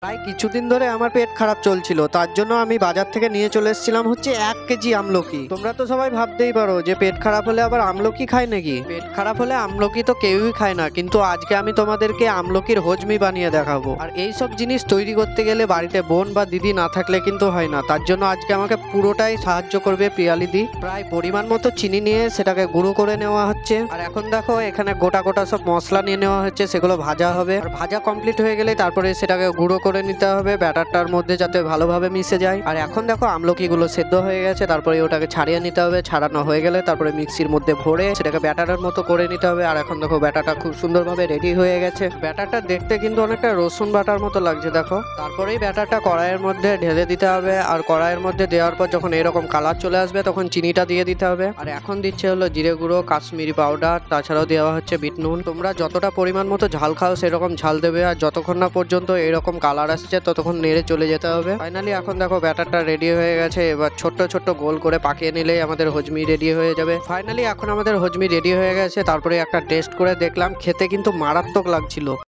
প্রায় কিছুদিন ধরে আমার পেট খারাপ চলছিল, তার জন্য আমি বাজার থেকে নিয়ে চলে এসেছিলাম হচ্ছে 1 কেজি আমলকি। তোমরা তো সবাই ভাবতেই পারো যে পেট খারাপ হলে আবার আমলকি খায় নাকি। পেট খারাপ হলে আমলকি তো কেউই খায় না, কিন্তু আজকে আমি তোমাদেরকে আমলকির হজমি বানিয়ে দেখাবো। আর এই সব জিনিস তৈরি করতে গেলে বাড়িতে বোন বা দিদি না থাকলে কিন্তু হয় না, তার জন্য আজকে আমাকে পুরোটাই সাহায্য করবে পিয়ালিদি। প্রায় পরিমাণ মতো চিনি নিয়ে সেটাকে গুঁড়ো করে নেওয়া হচ্ছে। আর এখন দেখো এখানে গোটা গোটা সব মশলা নিয়ে নেওয়া হচ্ছে, সেগুলো ভাজা হবে। আর ভাজা কমপ্লিট হয়ে গেলে তারপরে সেটাকে গুঁড়ো করে নিতে হবে ব্যাটারটার মধ্যে, যাতে ভালোভাবে মিশে যায়। আর এখন দেখো আমলকিগুলো সেদ্ধ হয়ে গেছে, তারপরে ওটাকে ছাড়িয়ে নিতে হবে। ছাড়ানো হয়ে গেলে তারপরে মিক্সির মধ্যে ভরে সেটাকে ব্যাটারের মতো করে নিতে হবে। আর এখন দেখো ব্যাটারটা খুব সুন্দরভাবে রেডি হয়ে গেছে। ব্যাটারটা দেখতে কিন্তু অনেকটা রসুন বাটার মতো লাগছে দেখো। তারপরেই ব্যাটারটা কড়াইয়ের মধ্যে ঢেলে দিতে হবে। আর কড়াইয়ের মধ্যে দেওয়ার পর যখন এরকম কালার চলে আসবে তখন চিনিটা দিয়ে দিতে হবে। আর এখন দিচ্ছে হলো জিরে গুঁড়ো, কাশ্মীরি পাউডার, তাছাড়াও দেওয়া হচ্ছে বিট নুন। তোমরা যতটা পরিমাণ মতো ঝাল খাও সেরকম ঝাল দেবে। আর যতক্ষণ না পর্যন্ত এরকম কালার আসছে ততক্ষণ নেড়ে চলে যেতে হবে। ফাইনালি এখন দেখো ব্যাটারটা রেডি হয়ে গেছে। এবার ছোট্ট ছোট্ট গোল করে পাকিয়ে নিলেই আমাদের হজমি রেডি হয়ে যাবে। ফাইনালি এখন আমাদের হজমি রেডি হয়ে গেছে। তারপরে একটা টেস্ট করে দেখলাম, খেতে কিন্তু মারাত্মক লাগছিল।